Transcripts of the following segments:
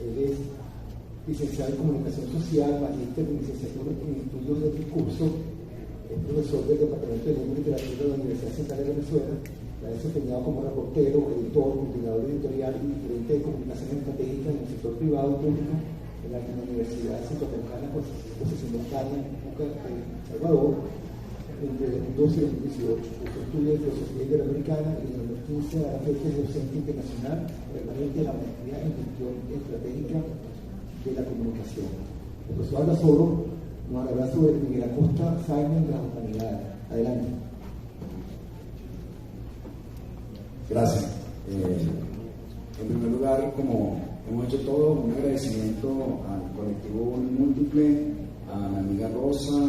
Él es licenciado en Comunicación Social, magíster en licenciatura en Estudios del Discurso, es profesor del Departamento de Lengua y Literatura de la Universidad Central de Venezuela, se ha desempeñado como reportero, editor, coordinador editorial y gerente de comunicación estratégica en el sector privado y público en la Universidad Centroamericana Posesión de España, en Salvador, entre 2012 y 2018. Cursó estudios de filosofía interamericana y en 2015 a la fecha es docente internacional permanente de la maestría en gestión estratégica de la comunicación. El profesor Aldazoro nos hablará sobre Miguel Acosta Sáenz de las Humanidades. Adelante. Gracias. En primer lugar, como hemos hecho todo, un agradecimiento al colectivo Múltiple, a la amiga Rosa,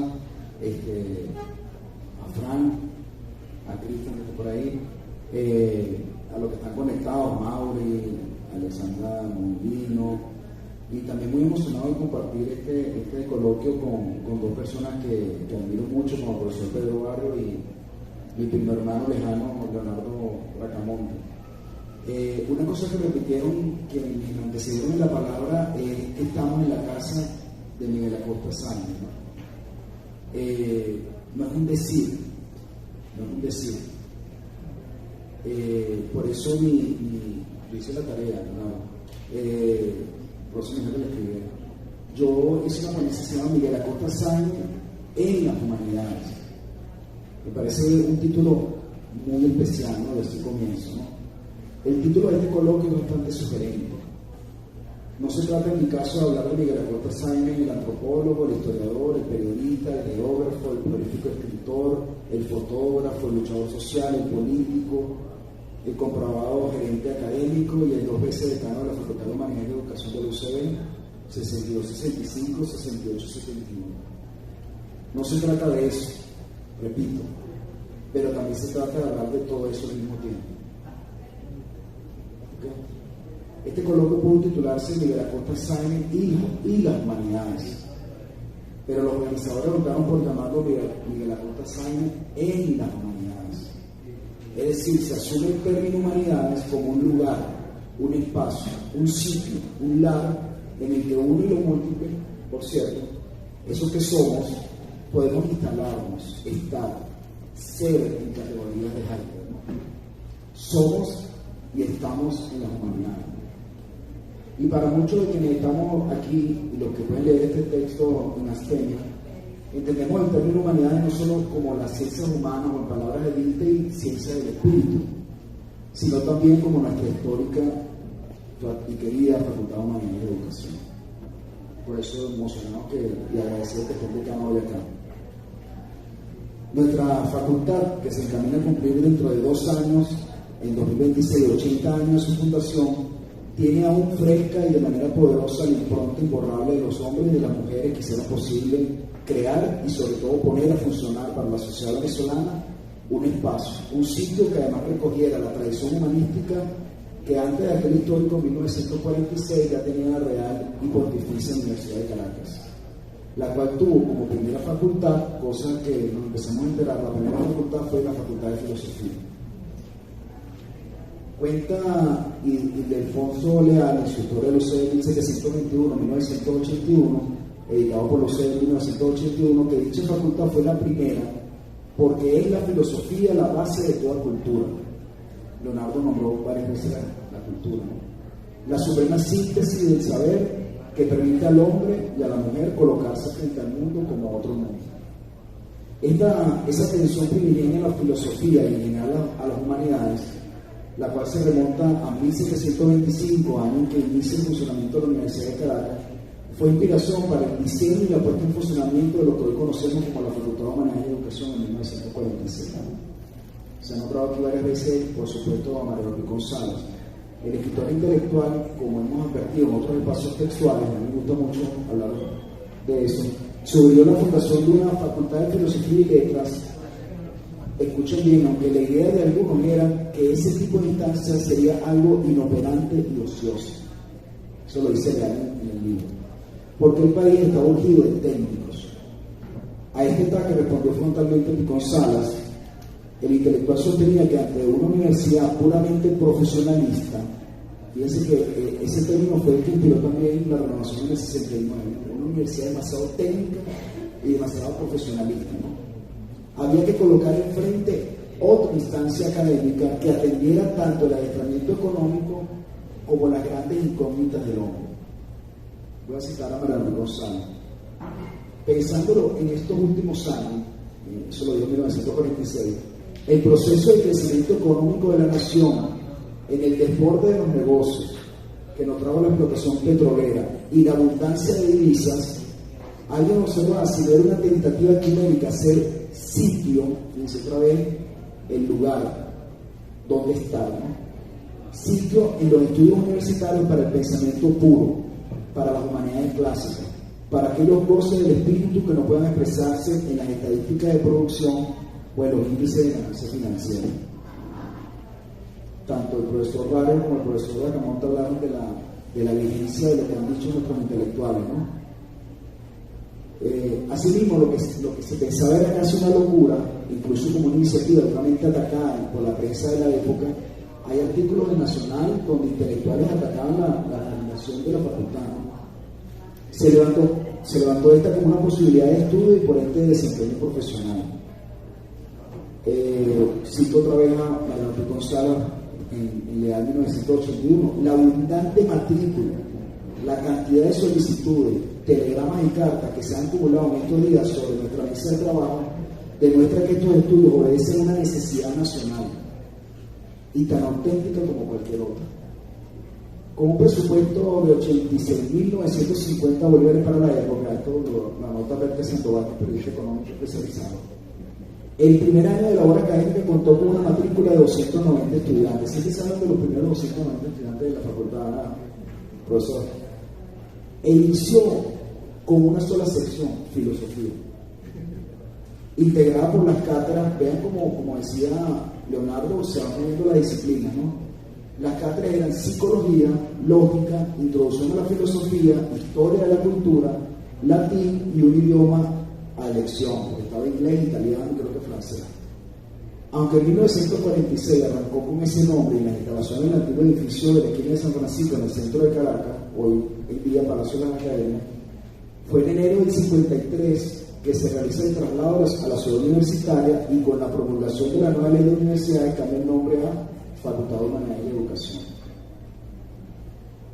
a Frank, a Cristian que está por ahí, a los que están conectados, Mauri, Alexandra Mondino, y también muy emocionado de compartir este coloquio con dos personas que admiro mucho, como el profesor Pedro Barrio y mi primer hermano lejano, Leonardo Bracamonte. Una cosa que repitieron, que me antecedieron en la palabra, es que estamos en la casa de Miguel Acosta Sáenz, ¿no? No es un decir, por eso yo hice la tarea, próximamente le escribí. Yo hice una ponencia que se llama Miguel Acosta Sáenz en las humanidades. Me parece un título muy especial, ¿no? De este comienzo, ¿no? El título de este coloquio es bastante sugerente. No se trata en mi caso de hablar de Miguel Acosta Sáenz, el antropólogo, el historiador, el periodista, el geógrafo, el prolífico escritor, el fotógrafo, el luchador social, el político, el comprobado gerente académico y el 2 veces decano de la Facultad de Humanidades y Educación de la UCB, 62-65, 68-71. No se trata de eso, repito, pero también se trata de hablar de todo eso al mismo tiempo. ¿Okay? Este coloquio pudo titularse Miguel Acosta Sáenz y las humanidades, pero los organizadores optaron por llamarlo Miguel Acosta Sáenz en las humanidades. Es decir, se asume el término humanidades como un lugar, un espacio, un sitio, un lado en el que uno y lo múltiple, por cierto, eso que somos, podemos instalarnos, estar, ser en categorías de Heidegger, ¿no? Somos y estamos en las humanidades. Y para muchos de quienes estamos aquí y los que pueden leer este texto en Astemia, entendemos el término humanidades no solo como las ciencias humanas o en palabras de Wittgenstein, ciencia del espíritu, sino también como nuestra histórica y querida Facultad de Humanidades y Educación. Por eso emocionado y agradecido que estén decano hoy acá. Nuestra facultad, que se encamina a cumplir dentro de 2 años, en 2026, 80 años de su fundación, tiene aún fresca y de manera poderosa la impronta imborrable de los hombres y de las mujeres que hicieron posible crear y sobre todo poner a funcionar para la sociedad venezolana un espacio, un sitio que además recogiera la tradición humanística que antes de aquel histórico 1946 ya tenía la Real y Pontificia Universidad de Caracas, la cual tuvo como primera facultad, cosa que nos empezamos a enterar, la primera facultad fue la Facultad de Filosofía. Cuenta Ildefonso Leal en su Historia de los Seres 1721-1981, editado por los Seres 1981, que dicha facultad fue la primera porque es la filosofía la base de toda cultura. Leonardo nombró varias veces la cultura, ¿no? La suprema síntesis del saber que permite al hombre y a la mujer colocarse frente al mundo como otro mundo. Esa tensión primigenia a la filosofía y en general a las humanidades, la cual se remonta a 1725, año en que inicia el funcionamiento de la Universidad de Caracas, fue inspiración para el diseño y la puesta en funcionamiento de lo que hoy conocemos como la Facultad de Humanidades y Educación en 1946. Se ha nombrado aquí varias veces, por supuesto, a Mario Luis González. El escritor intelectual, como hemos advertido en otros espacios textuales, a mí me gusta mucho hablar de eso, sugirió la fundación de una Facultad de Filosofía y Letras. Escuchen bien, aunque la idea de algunos era que ese tipo de instancia sería algo inoperante y ocioso. Eso lo dice Leal en el libro. Porque el país está urgido de técnicos. A este ataque respondió frontalmente Picón Salas. El intelectual sostenía que ante una universidad puramente profesionalista, Fíjense que ese término fue el que inspiró también la renovación en el 69, una universidad demasiado técnica y demasiado profesionalista, ¿no? Había que colocar enfrente otra instancia académica que atendiera tanto el adiestramiento económico como las grandes incógnitas del hombre. Voy a citar a Mariano González. Pensándolo en estos últimos años, eso lo dio en 1946, el proceso de crecimiento económico de la nación en el desborde de los negocios que nos trajo la explotación petrolera y la abundancia de divisas, alguien observa si era una tentativa quimérica ser sitio, fíjense otra vez, el lugar donde estar, ¿no? Sitio en los estudios universitarios para el pensamiento puro, para las humanidades clásicas, para aquellos goces del espíritu que no puedan expresarse en las estadísticas de producción o en los índices de ganancia financiera. Tanto el profesor Barrio como el profesor Dacamonte hablaron de la vigencia de lo que han dicho nuestros intelectuales, ¿no? Asimismo, lo que se pensaba era casi una locura, incluso como una iniciativa duramente atacada por la prensa de la época. Hay artículos de Nacional donde intelectuales atacaban la organización de la facultad, ¿no? Se levantó esta como una posibilidad de estudio y por ende de desempeño profesional. Cito otra vez a Manuel González en Leal 1981, la abundante matrícula, la cantidad de solicitudes, telegramas y cartas que se han acumulado en estos días sobre nuestra mesa de trabajo demuestra que estos estudios obedecen a una necesidad nacional y tan auténtica como cualquier otra. Con un presupuesto de 86.950 bolívares para la época, esto la nota Berta Sandoval, periodista económico especializado. El primer año de la obra académica contó con una matrícula de 290 estudiantes. ¿Sí se saben de los primeros 290 estudiantes de la facultad, profesor? E inició con una sola sección, filosofía, integrada por las cátedras. Vean como decía Leonardo, se van poniendo las disciplinas, ¿no? Las cátedras eran psicología, lógica, introducción a la filosofía, historia de la cultura, latín y un idioma a elección, porque estaba inglés, italiano y creo que francés. Aunque en 1946 arrancó con ese nombre y la instalación del antiguo edificio de la esquina de San Francisco en el centro de Caracas, hoy en día Palacio de las Academias, fue en enero del 53 que se realiza el traslado a la ciudad universitaria y con la promulgación de la nueva ley de universidades cambia el nombre a Facultad de Humanidades y Educación.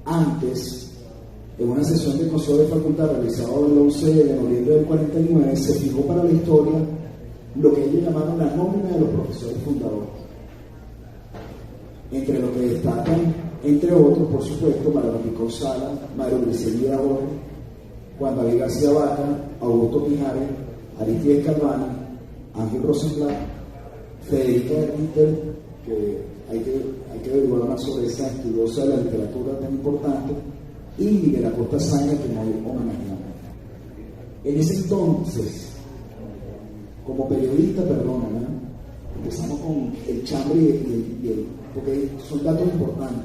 Antes, en una sesión del Consejo de Facultad realizada el 11 de noviembre del 49, se fijó para la historia lo que ellos llamaron la nómina de los profesores fundadores. Entre los que destacan, entre otros, por supuesto, Mario Picón Sala, Mario Bricería Borges, Juan David García Vaca, Augusto Mijares, Aristides Calvani, Ángel Rosenblatt, Federica Ritter, que hay que averiguar más sobre esa estudiosa de la literatura tan importante, y Miguel Acosta Saña, que no homenajeamos. En ese entonces, como periodista, empezamos con el chambre y porque son datos importantes.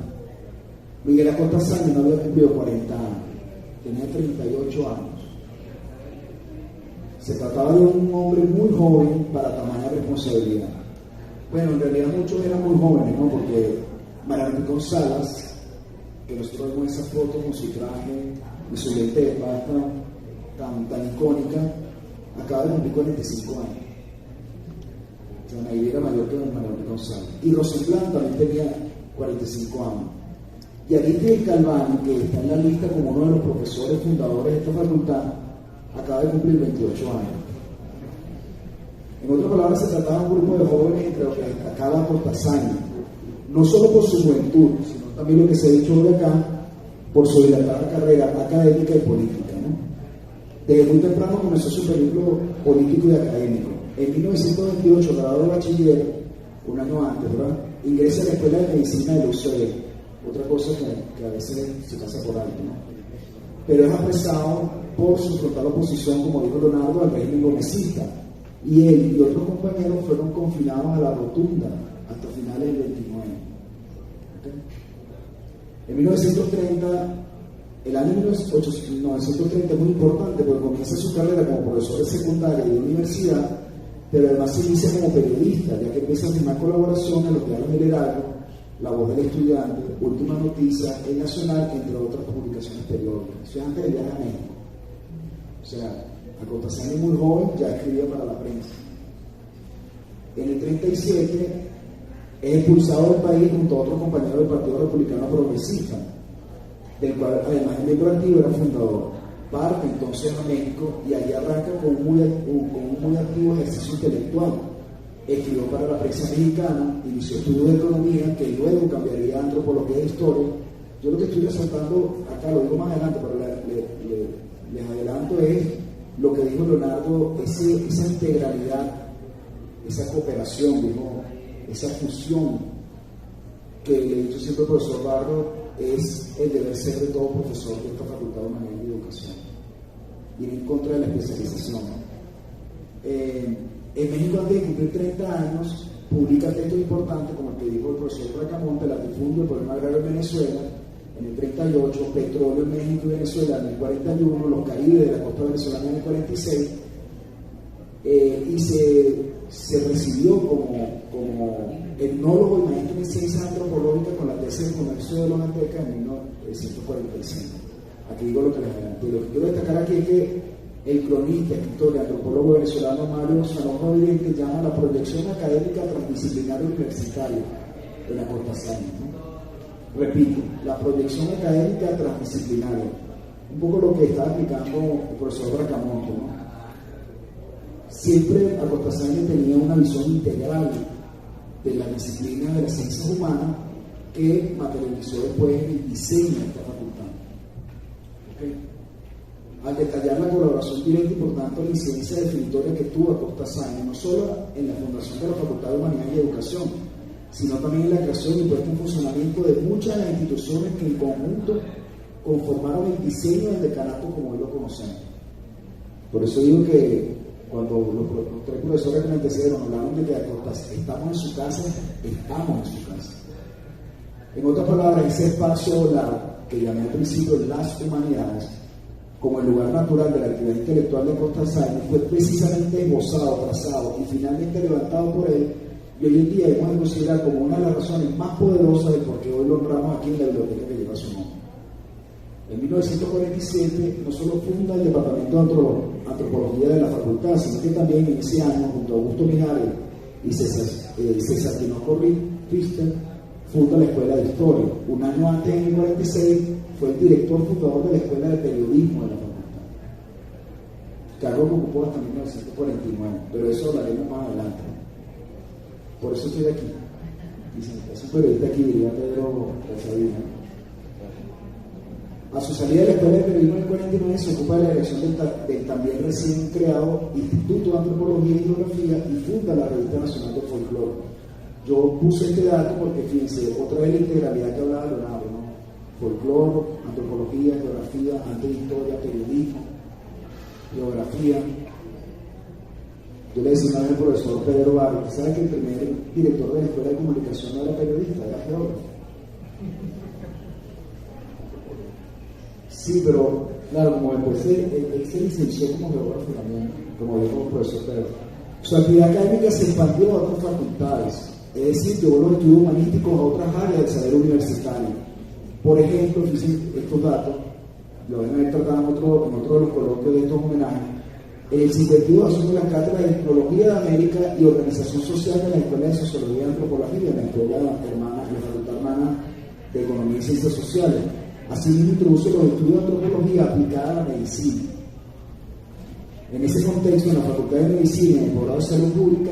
Miguel Acosta Saña no había cumplido 40 años, tenía 38 años. Se trataba de un hombre muy joven para tamaña responsabilidad. Bueno, en realidad muchos eran muy jóvenes, ¿no? Porque Mariano González, que nosotros vemos esa foto con su traje y su lente de pasta tan icónica, acaba de cumplir 45 años. O sea, Nayib era mayor que Mariano González. Y Rosenblatt también tenía 45 años. Y Aristides Calvani, que está en la lista como uno de los profesores fundadores de esta facultad, acaba de cumplir 28 años. En otras palabras, se trataba de un grupo de jóvenes entre los que destacaba Cortazaña, no solo por su juventud, sino también lo que se ha dicho hoy acá, por su dilatada carrera académica y política, ¿no? Desde muy temprano comenzó su periplo político y académico. En 1928, graduado de bachiller, un año antes, ¿verdad?, ingresa a la Escuela de Medicina de la UCB, otra cosa que a veces se pasa por alto, ¿no? Pero es apresado por su frontal oposición, como dijo Leonardo, al régimen gomecista. Y él y otros compañeros fueron confinados a la Rotunda hasta finales del 29. ¿Okay? En 1930, el año 1930 es muy importante porque comienza su carrera como profesor de secundaria y de universidad, pero además se inicia como periodista, ya que empieza a firmar colaboraciones en los diarios del Heraldo, La Voz del Estudiante, Última Noticia, El Nacional, entre otras publicaciones periódicas. Eso es antes de viajar a México. O sea, Acosta Sáenz, muy joven, ya escribía para la prensa. En el 37 es expulsado del país junto a otro compañero del Partido Republicano Progresista, del cual además de miembro activo era fundador. Parte entonces a México y allí arranca con un muy activo ejercicio intelectual. Escribió para la prensa mexicana, inició estudios de economía que luego cambiaría a antropología e historia. Yo lo que estoy resaltando acá, lo digo más adelante, pero les adelanto es lo que dijo Leonardo, esa integralidad, esa cooperación, esa fusión que le he dicho siempre al profesor Barro, es el deber ser de todo profesor de esta Facultad de Humanidades y Educación. Ir en contra de la especialización. En México, antes de cumplir 30 años, publica textos importantes como el que dijo el profesor Bracamonte, Latifundio, el problema agrario en Venezuela, en el 38, Petróleo en México y Venezuela en el 41, Los Caribes de la costa venezolana en el 46, y se recibió como etnólogo y maestro en ciencias antropológicas con la tesis de comercio de los aztecas en 1945. Aquí digo lo que les adelanté. Lo que quiero destacar aquí es que el cronista, escritor y antropólogo venezolano Mario Sanojo Vidente llama la proyección académica transdisciplinaria universitaria de la Acosta Sáenz, ¿no? Repito, la proyección académica transdisciplinaria. Un poco lo que está explicando el profesor Bracamonte, ¿no? Siempre Acosta Sáenz tenía una visión integral de la disciplina de las ciencias humanas que materializó después en el diseño de esta facultad. ¿Okay? Al detallar la colaboración directa y por tanto la incidencia definitoria que tuvo Acosta Sáenz, no solo en la fundación de la Facultad de Humanidades y Educación, sino también en la creación y puesta en funcionamiento de muchas de las instituciones que en conjunto conformaron el diseño del decanato como hoy lo conocemos. Por eso digo que cuando los tres profesores que me antecedieron hablaron de que estamos en su casa, estamos en su casa. En otras palabras, ese espacio que llamé al principio las humanidades, como el lugar natural de la actividad intelectual de Acosta Sáenz, fue precisamente esbozado, trazado y finalmente levantado por él, y hoy en día hemos de considerar como una de las razones más poderosas de por qué hoy lo honramos aquí en la biblioteca que lleva su nombre. En 1947 no solo funda el Departamento de Antropología de la Facultad, sino que también en ese año, junto a Augusto Mijares y César Tinoco Richter, funda la Escuela de Historia. Un año antes, en el 1946, fue el director fundador de la Escuela de Periodismo de la Facultad, cargo que ocupó hasta 1949, pero eso hablaremos más adelante. Por eso estoy aquí. Dicen, es un periodista aquí, diría Pedro Casadina. A su salida de la Escuela de Periodismo en el 49 se ocupa de la dirección del también recién creado Instituto de Antropología y Geografía y funda la Revista Nacional de Folclore. Yo puse este dato porque, fíjense, otra vez la integralidad que hablaba Leonardo, ¿no? Folclore, antropología, geografía, antes de historia, periodismo, geografía. Yo le decía una vez al profesor Pedro Barro, ¿sabe que el primer director de la Escuela de Comunicación no era periodista, era geógrafo? Sí, pero claro, como después él se licenció como geógrafo también, como dijo el profesor Pedro. Su actividad académica se expandió a otras facultades, es decir, llevó los estudios humanísticos a otras áreas del saber universitario. Por ejemplo, fíjense estos datos, lo van a ver tratado en otro de los coloquios de estos homenajes. En el 52 asume las cátedras de Etnología de América y Organización Social de la Escuela de Sociología y Antropología, en la Escuela Hermana, la Facultad Hermana de Economía y Ciencias Sociales. Asimismo, introduce los estudios de antropología aplicada a la medicina. En ese contexto, en la Facultad de Medicina y en el programa de Salud Pública,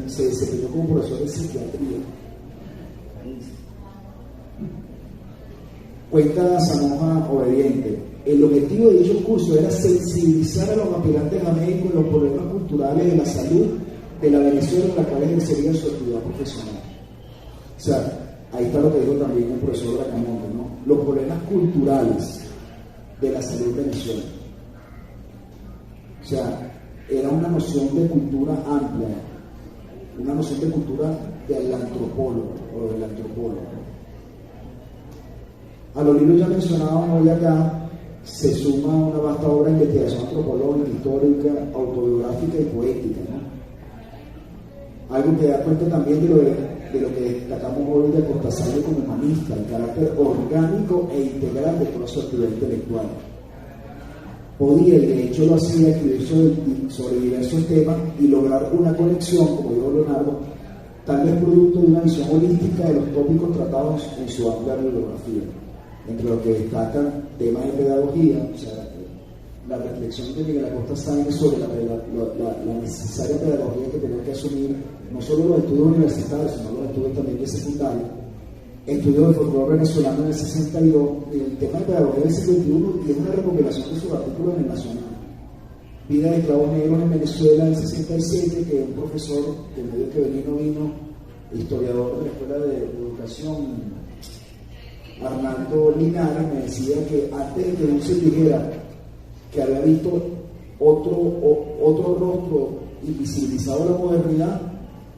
se desempeñó como profesor de psiquiatría. Cuenta Sanoja Obediente. El objetivo de dichos cursos era sensibilizar a los aspirantes a médicos en los problemas culturales de la salud de la Venezuela en la cual ejercerían su actividad profesional. O sea, ahí está lo que dijo también el profesor Bracamonte, ¿no? Los problemas culturales de la salud venezolana. O sea, era una noción de cultura amplia, una noción de cultura del antropólogo o del antropólogo. A los libros ya mencionados hoy acá se suma una vasta obra de investigación antropológica, histórica, autobiográfica y poética, ¿no? Algo que da cuenta también de lo de lo que destacamos hoy de Cortázar como humanista, el carácter orgánico e integral de toda su actividad intelectual. Podía, y de hecho lo hacía, escribir sobre diversos temas y lograr una conexión, como dijo Leonardo, tal vez producto de una visión holística de los tópicos tratados en su amplia bibliografía, entre los que destacan temas de pedagogía, o sea, la reflexión de Miguel Acosta Sáenz sobre la necesaria pedagogía que tenía que asumir no solo los estudios universitarios, sino los estudios también de secundaria, estudios de folclore venezolano en el 62, el tema de pedagogía del 51, y es una recopilación de sus artículos en el Nacional. Vida de esclavos negros en Venezuela en el 67, que un profesor que medio que vino, historiador de la Escuela de Educación, Arnaldo Linares, me decía que antes de que uno se dijera que había visto otro rostro invisibilizado de la modernidad,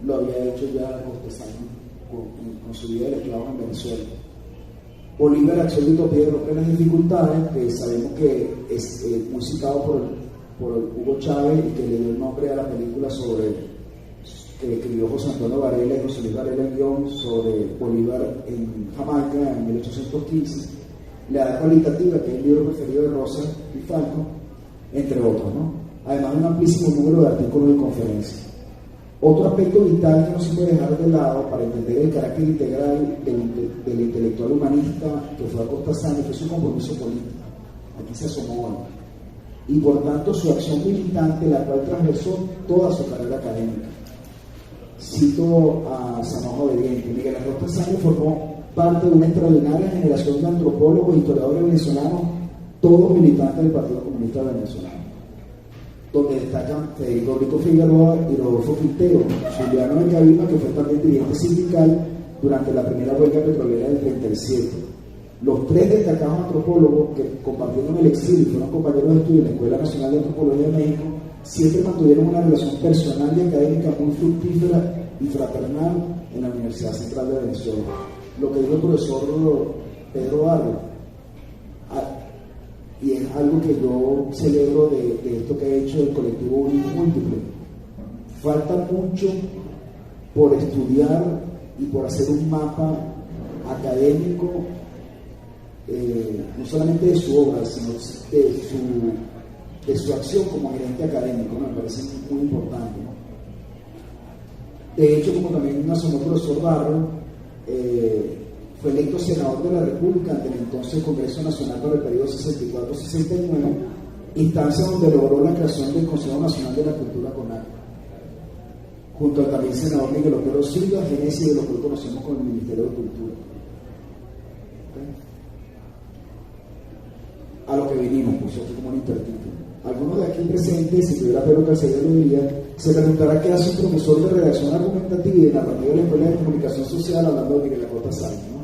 lo había hecho ya Cortázar con su vida del esclavo en Venezuela. Bolívar, Acción de Utopía de las dificultades, que sabemos que es muy citado por Hugo Chávez y que le dio el nombre a la película que escribió José Antonio Varela y José Luis Varela el guión sobre Bolívar en Jamaica en 1815. La edad cualitativa, que es el libro preferido de Rosa y Falco, entre otros, ¿no? Además de un amplísimo número de artículos y conferencias. Otro aspecto vital que no se puede dejar de lado para entender el carácter integral del intelectual humanista que fue Acosta Sáenz fue su compromiso político. Aquí se asomó hoy. Y por tanto su acción militante, la cual transversó toda su carrera académica. Cito a Sanojo Obediente: Miguel Acosta Sáenz formó parte de una extraordinaria generación de antropólogos e historiadores venezolanos, todos militantes del Partido Comunista Venezolano, donde destacan Federico Rico Figueroa y Rodolfo Quintero, Juliano de Cabima, que fue también dirigente sindical durante la primera huelga petrolera del 37. Los tres destacados antropólogos que compartieron el exilio y fueron compañeros de estudio en la Escuela Nacional de Antropología de México siempre mantuvieron una relación personal y académica muy fructífera y fraternal en la Universidad Central de Venezuela. Lo que dijo el profesor Pedro Barrio, y es algo que yo celebro de esto que ha hecho el colectivo Único Múltiple. Falta mucho por estudiar y por hacer un mapa académico, no solamente de su obra, sino de su acción como gerente académico, ¿no? Me parece muy importante, ¿no? De hecho, como también asomó el profesor Barro, fue electo senador de la República ante el entonces Congreso Nacional para el periodo 64-69, instancia donde logró la creación del Consejo Nacional de la Cultura CONAC, junto al también senador Miguel Otero Silva, génesis de lo que hoy conocemos como el Ministerio de Cultura. A lo que vinimos, pues aquí como un intertítulo. Algunos de aquí presentes, si tuviera Pedro Calcedo lo diría, se preguntará qué hace un profesor de redacción argumentativa y de narrativa de la Escuela de Comunicación Social hablando de Miguel Acosta Sáenz, ¿no?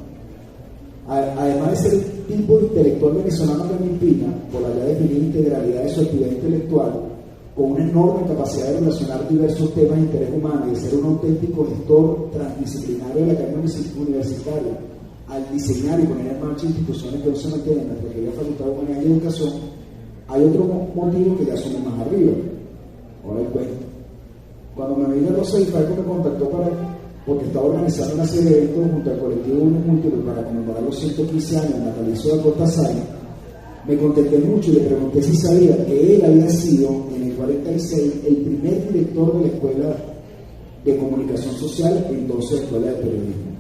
Además de ser el tipo de intelectual venezolano que me inspira, por allá de definir integralidad de su actividad intelectual, con una enorme capacidad de relacionar diversos temas de interés humano y de ser un auténtico gestor transdisciplinario de la academia universitaria, al diseñar y poner en marcha instituciones que no se mantienen en la requerida Facultad de Humanidad y Educación, hay otro motivo que ya suena más arriba. Ahora el cuento. Cuando mi amiga Rosa y Falco me contactó porque estaba organizando una serie de eventos junto al colectivo Uno Múltiple para conmemorar los 115 años del natalicio de Acosta Sáenz, me contenté mucho y le pregunté si sabía que él había sido en el 46 el primer director de la Escuela de Comunicación Social, entonces Escuela de Periodismo.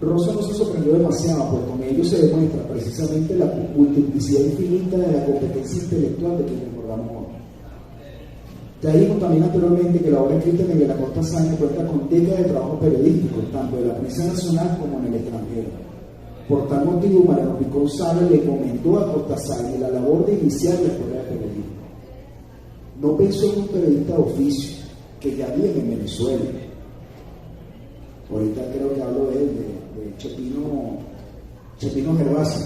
Rosa no se sorprendió demasiado, pues con ello se demuestra precisamente la multiplicidad infinita de la competencia intelectual de quien recordamos hoy. Ya dijimos también anteriormente que la obra escrita de Miguel Acosta Sáenz cuenta con décadas de trabajo periodístico, tanto de la prensa nacional como en el extranjero. Por tal motivo, Mariano Picón Sala le comentó a Acosta Sáenz la labor de iniciar la Escuela de Periodismo. No pensó en un periodista de oficio, que ya vive en Venezuela. Ahorita creo que hablo de él, de Chepino Gervasio.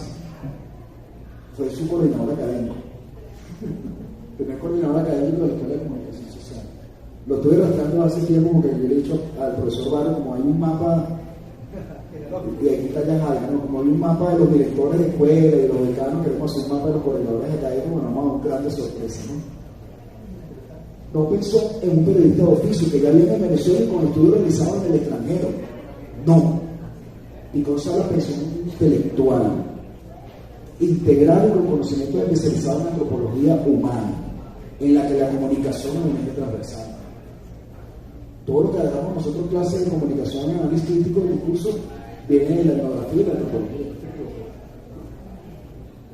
Fue su coordinador académico. Primer coordinador académico de la Escuela de Comunicación Social. Lo estuve arrastrando hace tiempo porque yo le he dicho al profesor Barro, como hay un mapa, y aquí está ya Jaime, ¿no? Como hay un mapa de los directores de escuela y de los decanos, queremos hacer un mapa de los coordinadores académicos, bueno, vamos a un grande sorpresa, ¿no? No pensó en un periodista de oficio que ya viene en Venezuela y con estudios realizados en el extranjero. No. Piconza la pensión intelectual, integral con conocimiento especializado en antropología humana, en la que la comunicación es un eje transversal. Todo lo que hagamos nosotros clases de comunicación y análisis crítico del discurso viene de la etnografía y la antropología.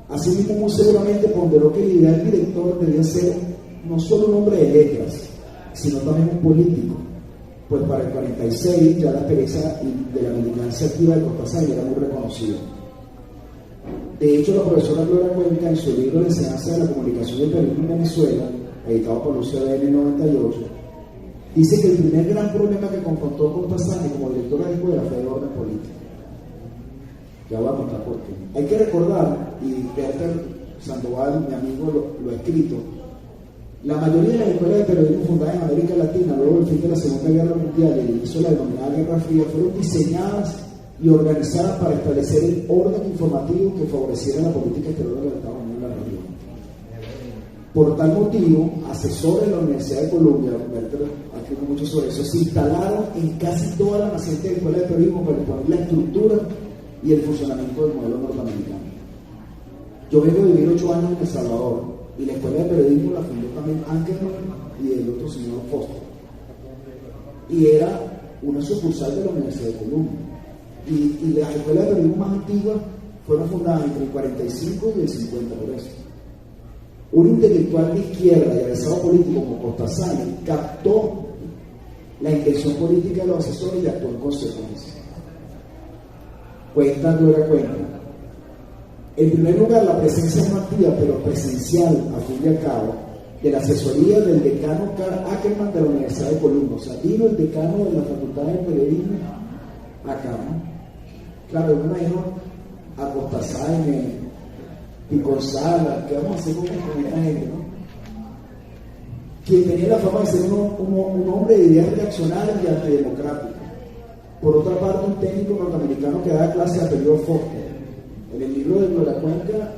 Asimismo, muy seguramente ponderó que el ideal director debía ser no solo un hombre de letras, sino también un político, pues para el 46 ya la experiencia de la militancia activa de Cortázar era muy reconocida. De hecho, la profesora Gloria Cuenca, en su libro de enseñanza de la comunicación y el periodismo en Venezuela, editado por UCB en 98, dice que el primer gran problema que confrontó Cortázar como directora de escuela fue el orden político. Ya voy a contar por qué. Hay que recordar, y Berter Sandoval, mi amigo, lo ha escrito, la mayoría de las escuelas de periodismo fundadas en América Latina luego del fin de la Segunda Guerra Mundial y el inicio de la denominada Guerra Fría fueron diseñadas y organizadas para establecer el orden informativo que favoreciera la política exterior de los Estados Unidos en la región. Por tal motivo, asesores de la Universidad de Columbia, Berter ha escrito mucho sobre eso, se instalaron en casi todas las nacientes escuelas de periodismo para exponer la estructura y el funcionamiento del modelo norteamericano. Yo vengo a vivir 8 años en El Salvador y la escuela de periodismo la fundó también Ankerman y el otro señor Foster. Y era una sucursal de la Universidad de Columbia. Y las escuelas de periodismo más antiguas fueron fundadas entre el 45 y el 50 por eso. Un intelectual de izquierda y avesado político como Cortázar captó la intención política de los asesores y actuó en consecuencia. Cuenta Gloria Cuenca. En primer lugar, la presencia no activa, pero presencial, a fin y al cabo, de la asesoría del decano Karl Ackerman de la Universidad de Columbia. O sea, vino el decano de la Facultad de Periodismo acá, ¿no? Claro, yo me imagino a Cortázar, Piconza, ¿qué vamos a hacer con esta gente, no? Quien tenía la fama de ser un hombre de ideas reaccionarias y antidemocráticas. Por otra parte, un técnico norteamericano que daba clase a apellido Foster. En el libro de Gloria Cuenca,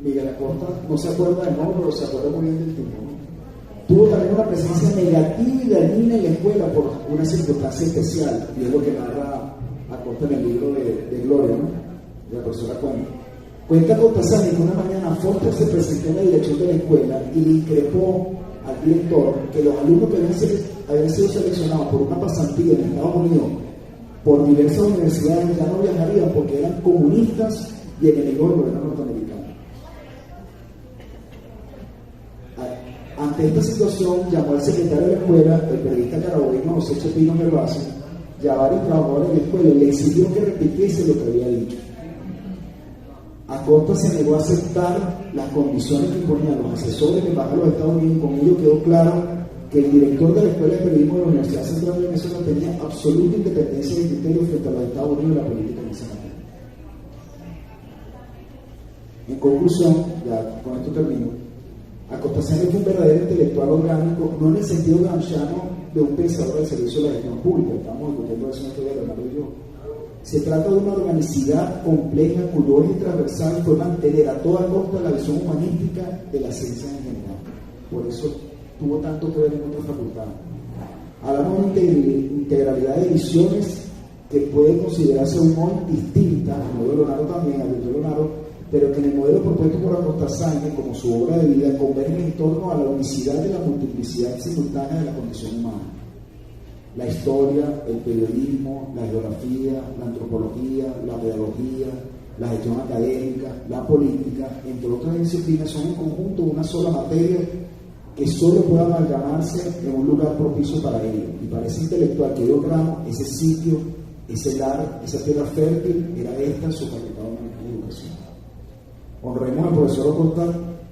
Miguel Acosta no se acuerda del nombre, pero se acuerda muy bien del tipo, ¿no? Tuvo también una presencia negativa y dañina en la escuela por una circunstancia especial, y es lo que narra Acosta en el libro de Gloria, ¿no? De la profesora Cuenca. Cuenta Cortázar que una mañana Foster se presentó en la dirección de la escuela y le increpó al director que los alumnos que habían sido seleccionados por una pasantía en Estados Unidos por diversas universidades ya no viajarían porque eran comunistas y enemigos del gobierno norteamericano. Ante esta situación, llamó al secretario de la escuela, el periodista carabobeño José Chepino Gervasio, y a varios trabajadores de la escuela y le exigió que repitiese lo que había dicho. Acosta se negó a aceptar las condiciones que imponían los asesores de embajada de los Estados Unidos, y con ello quedó claro que el director de la Escuela de Periodismo de la Universidad Central de Venezuela tenía absoluta independencia de criterio frente a los Estados Unidos y la política en ese momento. En conclusión, ya con esto termino, Acosta fue un verdadero intelectual orgánico, no en el sentido gramsciano de un pensador del servicio de la gestión pública, estamos discutiendo eso en este día, Leonardo y yo. Se trata de una organicidad compleja cuyo eje transversal fue mantener a toda costa la visión humanística de la ciencia en general. Por eso tuvo tanto que ver en nuestra facultad. Hablamos de integralidad de visiones que pueden considerarse un modo distinta, el modelo Leonardo también, Alberto Leonardo, pero que en el modelo propuesto por Acosta Sáenz, como su obra de vida, convergen en torno a la unicidad de la multiplicidad simultánea de la condición humana. La historia, el periodismo, la geografía, la antropología, la pedagogía, la gestión académica, la política, entre otras disciplinas, son en conjunto una sola materia que solo puede amalgamarse en un lugar propicio para ello. Y para ese intelectual que dio el ramo, ese sitio, ese lar, esa tierra fértil, era esta su facultad de educación. Honremos al profesor Acosta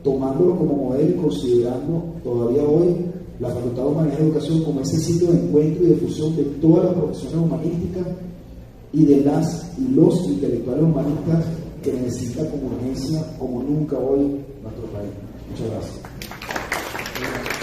tomándolo como modelo y considerando todavía hoy la Facultad de Humanidades y Educación como ese sitio de encuentro y de fusión de todas las profesiones humanísticas y de las y los intelectuales humanistas que necesita como urgencia, como nunca hoy, nuestro país. Muchas gracias.